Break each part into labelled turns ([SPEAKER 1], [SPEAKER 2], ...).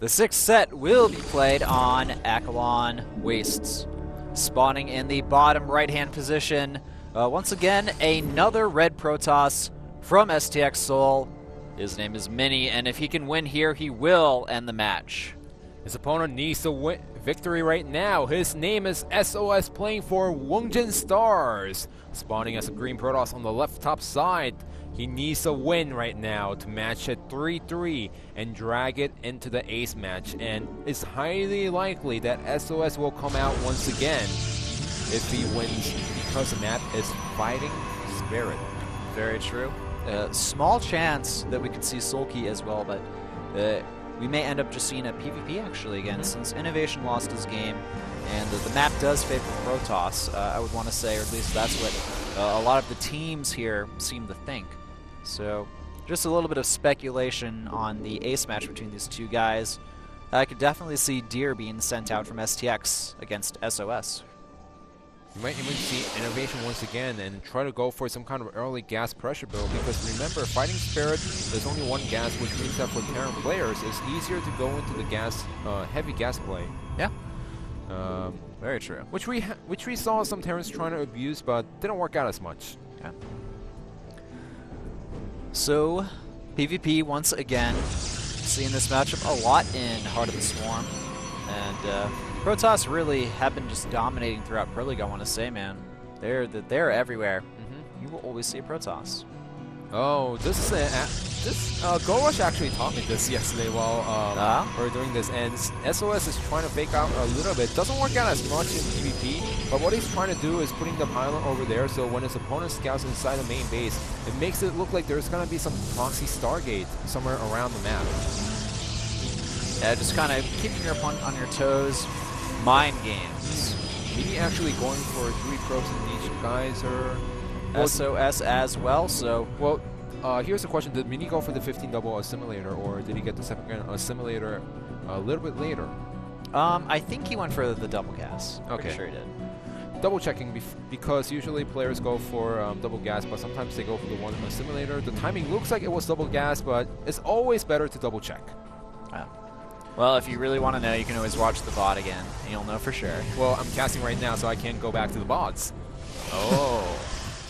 [SPEAKER 1] The sixth set will be played on Akilon Wastes. Spawning in the bottom right-hand position. Once again, another red Protoss from STX Seoul. His name is Mini, and if he can win here, he will end the match.
[SPEAKER 2] His opponent needs a victory right now. His name is SOS, playing for Woongjin Stars. Spawning as a green Protoss on the left top side. He needs a win right now to match it 3-3 and drag it into the ace match. And it's highly likely that SOS will come out once again if he wins, because the map is Fighting Spirit.
[SPEAKER 1] Very true. Small chance that we could see Sulky as well, but we may end up just seeing a PvP actually again, since Innovation lost his game, and the map does favor Protoss, I would want to say, or at least that's what a lot of the teams here seem to think. So, just a little bit of speculation on the ace match between these two guys. I could definitely see Deer being sent out from STX against SOS.
[SPEAKER 2] You might even see Innovation once again and try to go for some kind of early gas pressure build, because remember, Fighting Spirit, there's only one gas, which means that for Terran players, it's easier to go into the gas, heavy gas play.
[SPEAKER 1] Yeah. Very true.
[SPEAKER 2] Which we saw some Terrans trying to abuse, but didn't work out as much.
[SPEAKER 1] Yeah. So, PvP once again, seeing this matchup a lot in Heart of the Swarm, and Protoss really have been just dominating throughout Pro League, I want to say, man. They're everywhere. You will always see a Protoss.
[SPEAKER 2] Oh, this is Go Rush actually taught me this yesterday while we were doing this, and SOS is trying to fake out a little bit. Doesn't work out as much in PvP, but what he's trying to do is putting the pylon over there, so when his opponent scouts inside the main base, it makes it look like there's going to be some proxy Stargate somewhere around the map.
[SPEAKER 1] Yeah, just kind of keeping your opponent on your toes. Mind games.
[SPEAKER 2] Maybe actually going for 3 probes in each geyser.
[SPEAKER 1] SOS as well, so...
[SPEAKER 2] Well, here's the question. Did Mini go for the 15 double assimilator, or did he get the second assimilator a little bit later?
[SPEAKER 1] I think he went for the double gas.
[SPEAKER 2] Okay.
[SPEAKER 1] Pretty sure he did.
[SPEAKER 2] Double checking, because usually players go for double gas, but sometimes they go for the one assimilator. The timing looks like it was double gas, but it's always better to double check.
[SPEAKER 1] Well, if you really want to know, you can always watch the VOD again, and you'll know for sure.
[SPEAKER 2] Well, I'm casting right now, so I can't go back to the VODs.
[SPEAKER 1] Oh,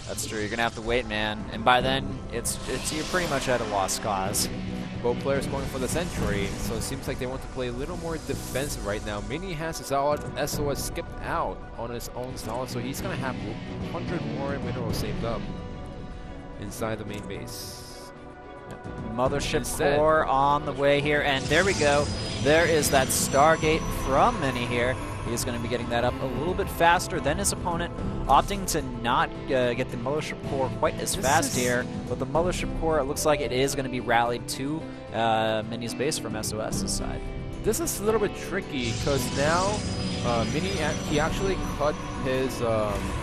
[SPEAKER 1] that's true. You're gonna have to wait, man. And by then, you're pretty much at a lost cause.
[SPEAKER 2] Both players going for the Sentry, so it seems like they want to play a little more defensive right now. Mini has a solid, SOS skipped out on his own solid, so he's gonna have 100 more minerals saved up inside the main base.
[SPEAKER 1] Mothership core on the way here, and there we go. There is that Stargate from Mini here. He's going to be getting that up a little bit faster than his opponent, opting to not get the Mothership core quite as fast here. But the Mothership core, it looks like it is going to be rallied to Mini's base from SOS's side.
[SPEAKER 2] This is a little bit tricky, because now Mini, he actually cut his,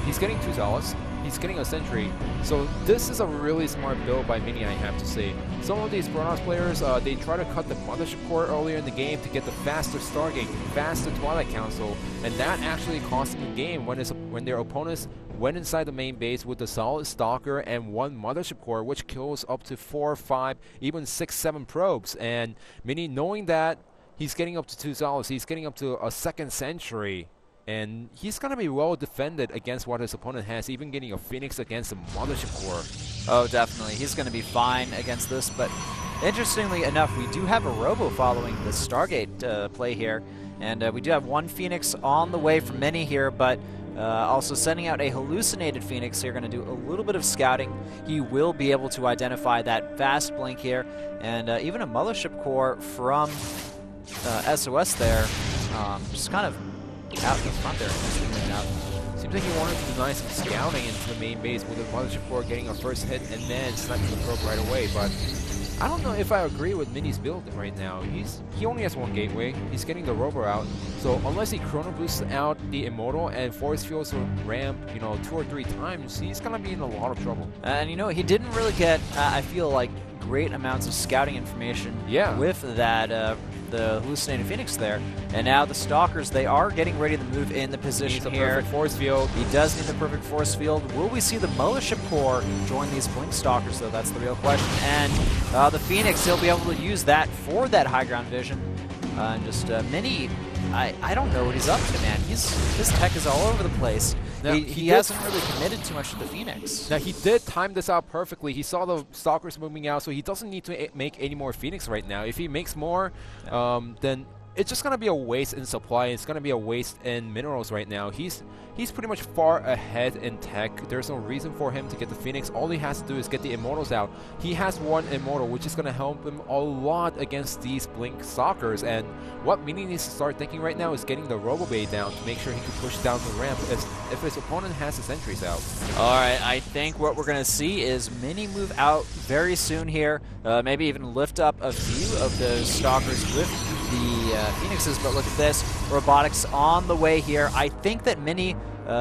[SPEAKER 2] he's getting 2 Zealots. He's getting a Sentry, so this is a really smart build by Mini, I have to say. Some of these Protoss players, they try to cut the Mothership core earlier in the game to get the faster Stargate, faster Twilight Council, and that actually cost them the game when their opponents went inside the main base with the solid Stalker and 1 Mothership core, which kills up to 4, 5, even 6, 7 probes. And Mini, knowing that he's getting up to 2 Zealots, he's getting up to a second Sentry, and he's going to be well defended against what his opponent has, even getting a Phoenix against the Mothership core.
[SPEAKER 1] Oh, definitely. He's going to be fine against this, but interestingly enough, we do have a Robo following the Stargate play here, and we do have 1 Phoenix on the way from Mini here, but also sending out a hallucinated Phoenix here, going to do a little bit of scouting. He will be able to identify that fast blink here, and even a Mothership core from SOS there, just kind of out in the front there.
[SPEAKER 2] Seems like he wanted to deny some scouting into the main base with the Mothership core getting a first hit and then sniping the probe right away, but I don't know if I agree with Mini's build right now. He only has 1 gateway. He's getting the rover out, so unless he chrono boosts out the Immortal and force fields will ramp, 2 or 3 times, he's gonna be in a lot of trouble.
[SPEAKER 1] And he didn't really get, I feel like, great amounts of scouting information with that the hallucinated Phoenix there. And now the Stalkers, they are getting ready to move in the position here.
[SPEAKER 2] Perfect force field.
[SPEAKER 1] He does need the perfect force field. Will we see the Mothership core join these Blink Stalkers, though? That's the real question. And the Phoenix, he'll be able to use that for that high ground vision. Just Mini, I don't know what he's up to, man. His tech is all over the place.
[SPEAKER 2] Now,
[SPEAKER 1] he hasn't really committed too much to the Phoenix.
[SPEAKER 2] Now, he did time this out perfectly. He saw the Stalkers moving out, so he doesn't need to make any more Phoenix right now. If he makes more, then it's just going to be a waste in supply. It's going to be a waste in minerals right now. He's pretty much far ahead in tech. There's no reason for him to get the Phoenix. All he has to do is get the Immortals out. He has one Immortal, which is going to help him a lot against these Blink Stalkers. And what Mini needs to start thinking right now is getting the Robo Bay down to make sure he can push down the ramp if his opponent has his sentries out.
[SPEAKER 1] All right, I think what we're going to see is Mini move out very soon here. Maybe even lift up a few of those Stalkers with the Phoenixes, but look at this. Robotics on the way here. I think that Mini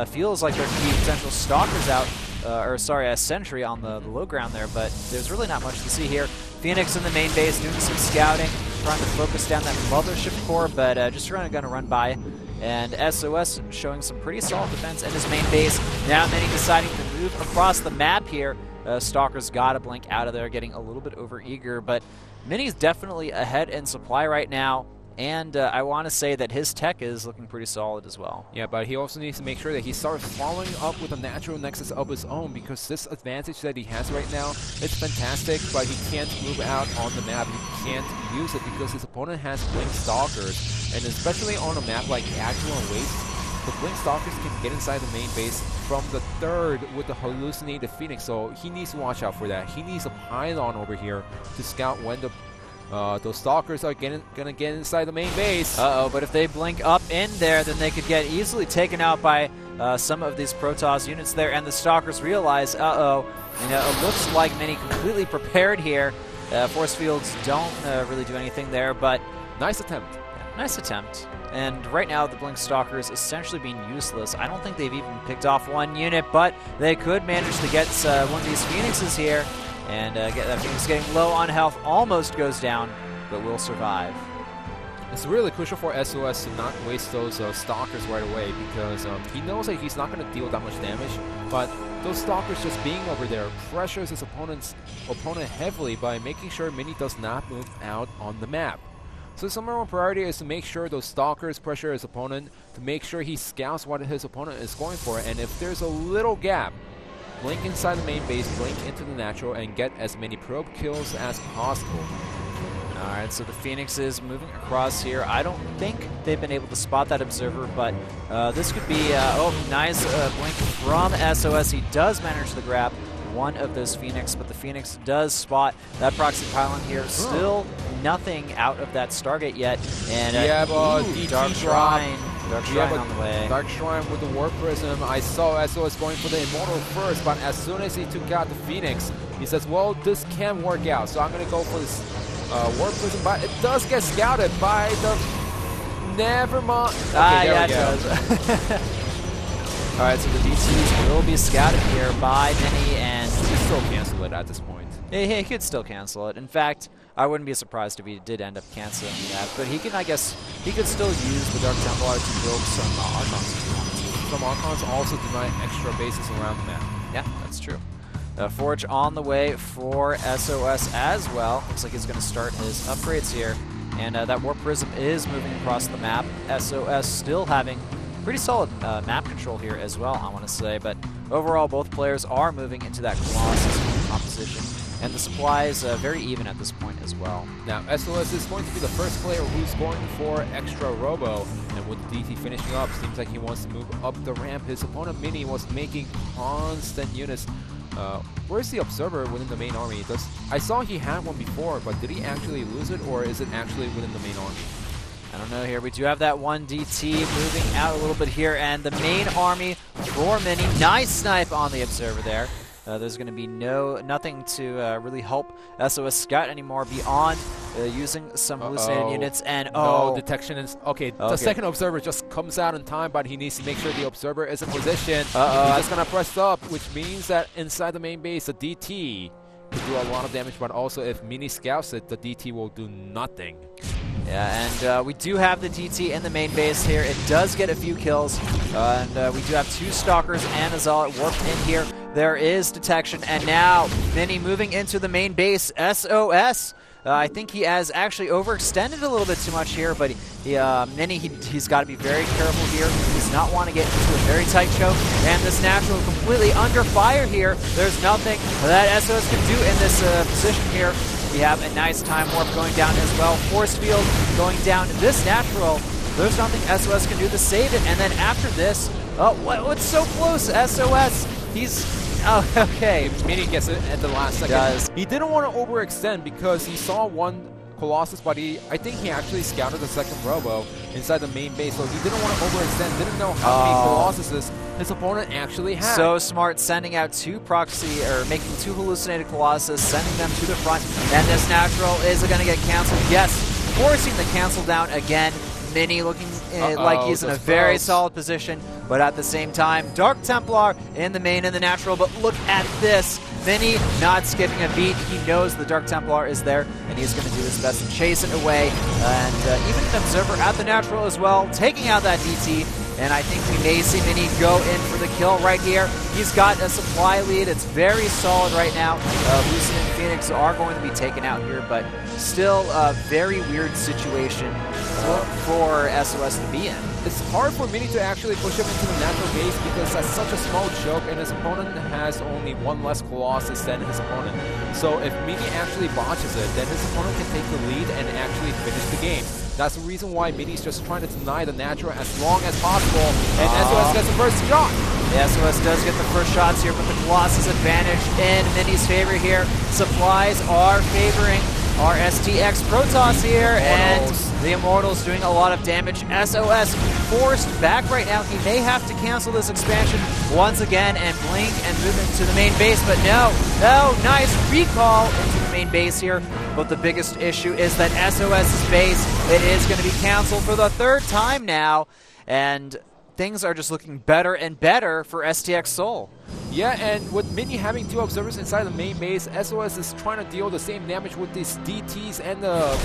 [SPEAKER 1] feels like there could be potential Stalkers out, or sorry, a sentry on the low ground there, but there's really not much to see here. Phoenix in the main base doing some scouting, trying to focus down that mothership core, but just going to run by. And SOS showing some pretty solid defense in his main base. Now Mini deciding to move across the map here. Stalker's got to blink out of there, getting a little bit over-eager, but Mini's definitely ahead in supply right now, and I want to say that his tech is looking pretty solid as well.
[SPEAKER 2] Yeah, but he also needs to make sure that he starts following up with a natural nexus of his own, because this advantage that he has right now is fantastic, but he can't move out on the map. He can't use it because his opponent has Blink Stalkers, and especially on a map like Akilon Waste, the Blink Stalkers can get inside the main base from the third with the hallucinated Phoenix, so he needs to watch out for that. He needs a pylon over here to scout when those Stalkers are gonna get inside the main base.
[SPEAKER 1] But if they blink up in there, then they could get easily taken out by some of these Protoss units there, and the Stalkers realize, it looks like Mini completely prepared here. Force fields don't really do anything there, but
[SPEAKER 2] nice attempt.
[SPEAKER 1] Nice attempt. And right now, the Blink Stalkers essentially being useless. I don't think they've even picked off one unit, but they could manage to get one of these Phoenixes here, and get that Phoenix getting low on health, almost goes down, but will survive.
[SPEAKER 2] It's really crucial for SOS to not waste those Stalkers right away, because he knows that he's not going to deal that much damage, but those Stalkers just being over there pressures his opponent heavily by making sure Mini does not move out on the map. So his number one priority is to make sure those Stalkers pressure his opponent, to make sure he scouts what his opponent is going for, and if there's a little gap, blink inside the main base, blink into the natural, and get as many probe kills as possible.
[SPEAKER 1] Alright, so the Phoenix is moving across here. I don't think they've been able to spot that observer, but this could be, nice blink from SOS. He does manage to grab one of those Phoenix, but the Phoenix does spot that proxy pylon here. Still nothing out of that Stargate yet. And Dark Shrine. Dark Shrine on the way.
[SPEAKER 2] Dark Shrine with the Warp Prism. I saw SOS going for the Immortal first, but as soon as he took out the Phoenix, he says, well, this can work out, so I'm going to go for this Warp Prism, but it does get scouted by the... Never mind. Okay,
[SPEAKER 1] yeah, it does. Alright, so the DTs will be scouted here by Mini, and
[SPEAKER 2] he can still cancel it at this point.
[SPEAKER 1] Yeah, he could still cancel it. In fact, I wouldn't be surprised if he did end up canceling that, but he can, I guess, he could still use the Dark Templar to build some Archons if he wanted to.
[SPEAKER 2] Some Archons also deny extra bases around the map.
[SPEAKER 1] Yeah, that's true. Forge on the way for SOS as well. Looks like he's going to start his upgrades here, and that Warp Prism is moving across the map. SOS still having pretty solid map control here as well, I want to say, but overall both players are moving into that Colossus composition, and the supply is very even at this point as well.
[SPEAKER 2] Now SOS is going to be the first player who's going for extra Robo, and with the DT finishing up, seems like he wants to move up the ramp. His opponent Mini was making constant units. Where's the Observer within the main army? I saw he had one before, but did he actually lose it, or is it actually within the main army?
[SPEAKER 1] I don't know here. We do have that one DT moving out a little bit here, and the main army for Mini. Nice snipe on the Observer there. There's going to be nothing to really help SOS scout anymore beyond using some hallucinated units. And
[SPEAKER 2] no, detection is okay. The second Observer just comes out in time, but he needs to make sure the Observer is in position. He's just going to press up, which means that inside the main base, the DT could do a lot of damage, but also if Mini scouts it, the DT will do nothing.
[SPEAKER 1] Yeah, and we do have the DT in the main base here. It does get a few kills, and we do have two Stalkers and a Zealot warped in here. There is detection, and now Mini moving into the main base. SOS I think he has actually overextended a little bit too much here, but he's got to be very careful here. He does not want to get into a very tight choke, and this natural completely under fire here. There's nothing that SOS can do in this position here. We have a nice time warp going down as well. Force field going down. This natural, there's nothing SOS can do to save it. And then after this, what's so close? SOS, he's... Oh, okay.
[SPEAKER 2] Mini gets it at the last second. He didn't want to overextend because he saw one Colossus, but I think he actually scouted the second Robo inside the main base, so he didn't want to overextend, didn't know how many Colossuses his opponent actually had.
[SPEAKER 1] So smart, sending out two proxy, or making two hallucinated Colossus, sending them to the front, and this natural is going to get canceled. Yes, forcing the cancel down again. Mini looking like he's in a very solid position, but at the same time, Dark Templar in the main and the natural, but look at this. Mini not skipping a beat. He knows the Dark Templar is there, and he's going to do his best to chase it away. And even an Observer at the natural as well, taking out that DT. And I think we may see Mini go in for the kill right here. He's got a supply lead. It's very solid right now. Lucid and Phoenix are going to be taken out here, but still a very weird situation for SOS to be in.
[SPEAKER 2] It's hard for Mini to actually push him into the natural base because that's such a small choke, and his opponent has only one less Colossus than his opponent. So if Mini actually botches it, then his opponent can take the lead and actually finish the game. That's the reason why Mini's just trying to deny the natural as long as possible, and SOS gets the first shot.
[SPEAKER 1] The SOS does get the first shots here, but the Colossus advantage in Mini's favor here. Supplies are favoring our STX Protoss here, and the Immortals doing a lot of damage. SOS forced back right now. He may have to cancel this expansion once again and blink and move into the main base, but no, nice recall into the main base here. But the biggest issue is that SOS's base, it is going to be canceled for the third time now, and things are just looking better and better for STX Seoul.
[SPEAKER 2] Yeah, and with Mini having two observers inside the main base, SOS is trying to deal the same damage with these DTs and the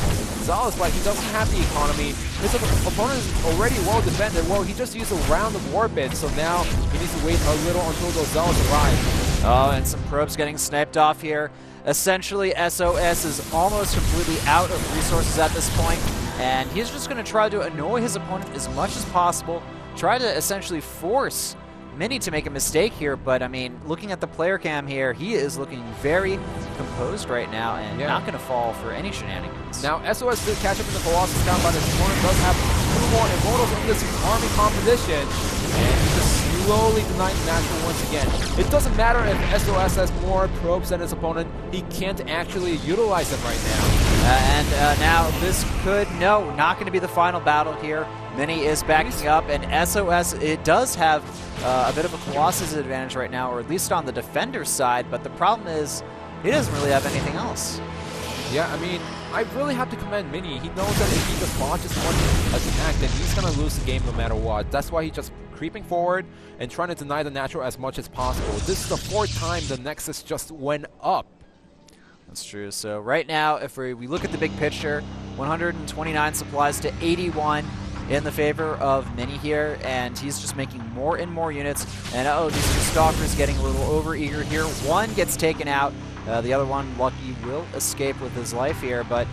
[SPEAKER 2] Zealots, but he doesn't have the economy. His opponent is already well defended. Well, he just used a round of Warbit, so now he needs to wait a little until those Zealots arrive.
[SPEAKER 1] Oh, and some probes getting sniped off here. Essentially, SOS is almost completely out of resources at this point, and he's just going to try to annoy his opponent as much as possible, try to essentially force Mini to make a mistake here, but I mean, looking at the player cam here, he is looking very composed right now and not going to fall for any shenanigans.
[SPEAKER 2] Now, SOS did catch up in the Colossus count, but his opponent does have two more Immortals in this army competition, and he just slowly denying the natural once again. It doesn't matter if SOS has more probes than his opponent, he can't actually utilize them right now.
[SPEAKER 1] Now this could, not going to be the final battle here. Mini is backing up, and SOS, it does have a bit of a Colossus advantage right now, or at least on the defender side, but the problem is he doesn't really have anything else.
[SPEAKER 2] Yeah, I mean, I really have to commend Mini. He knows that if he just launches one attack, then he's going to lose the game no matter what. That's why he's just creeping forward and trying to deny the natural as much as possible. This is the fourth time the Nexus just went up.
[SPEAKER 1] That's true. So right now, if we look at the big picture, 129 supplies to 81 in the favor of Mini here, and he's just making more and more units. And these two Stalkers getting a little over-eager here. One gets taken out. The other one, Lucky, will escape with his life here, but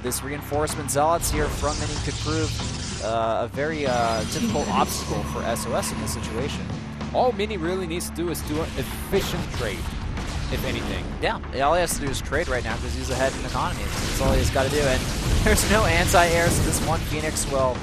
[SPEAKER 1] this reinforcement Zealots here from Mini could prove a very difficult obstacle for SOS in this situation.
[SPEAKER 2] All Mini really needs to do is do an efficient trade, if anything.
[SPEAKER 1] Yeah, all he has to do is trade right now because he's ahead in economy. That's all he's got to do, and there's no anti-air, so this one Phoenix will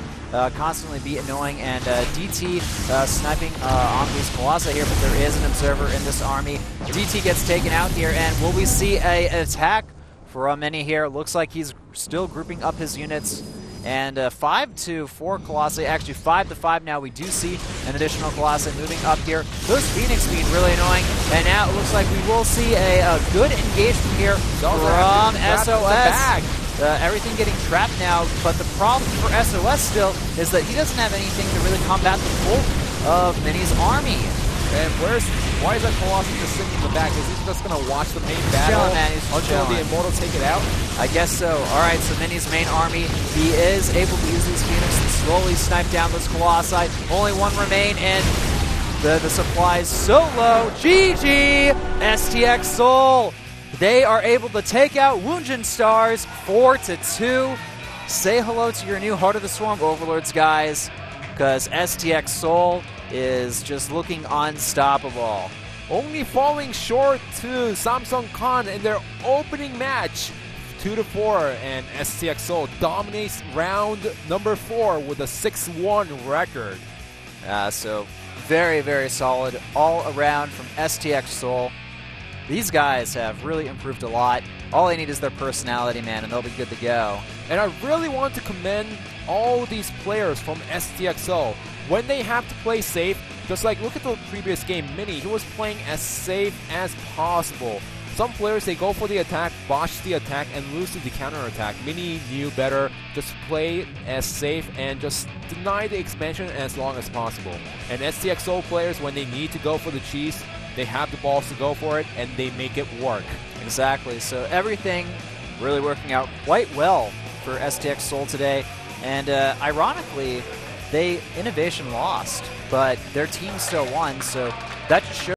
[SPEAKER 1] constantly be annoying, and DT sniping on these Colossi here, but there is an Observer in this army. DT gets taken out here, and will we see an attack from Mini here? Looks like he's still grouping up his units, and 5 to 4 Colossi, actually 5 to 5 now. We do see an additional Colossi moving up here. Those Phoenix being really annoying, and now it looks like we will see a good engagement here from SOS. Everything getting trapped now, but the problem for SOS still is that he doesn't have anything to really combat the bulk of Mini's army.
[SPEAKER 2] And why is that Colossus just sitting in the back? Is he just going to watch the main battle until the Immortals take it out?
[SPEAKER 1] I guess so. Alright, so Mini's main army, he is able to use these Phoenix to slowly snipe down those Colossi. Only one remain, and the supply is so low. GG! STX Seoul! they are able to take out Woongjin Stars 4-2. Say hello to your new Heart of the Swarm Overlords, guys, because STX Seoul is just looking unstoppable.
[SPEAKER 2] Only falling short to Samsung Khan in their opening match, 2-4, and STX Seoul dominates round number 4 with a 6-1 record.
[SPEAKER 1] So very, very solid all around from STX Seoul. These guys have really improved a lot. All they need is their personality, man, and they'll be good to go.
[SPEAKER 2] And I really want to commend all these players from STX Seoul. When they have to play safe, just like look at the previous game, Mini, he was playing as safe as possible. Some players, they go for the attack, botch the attack, and lose to the counter-attack. Mini knew better, just play as safe and just deny the expansion as long as possible. And STX Seoul players, when they need to go for the cheese, they have the balls to go for it, and they make it work.
[SPEAKER 1] Exactly, so everything really working out quite well for STX Seoul today. And ironically, they Innovation lost, but their team still won, so that just shows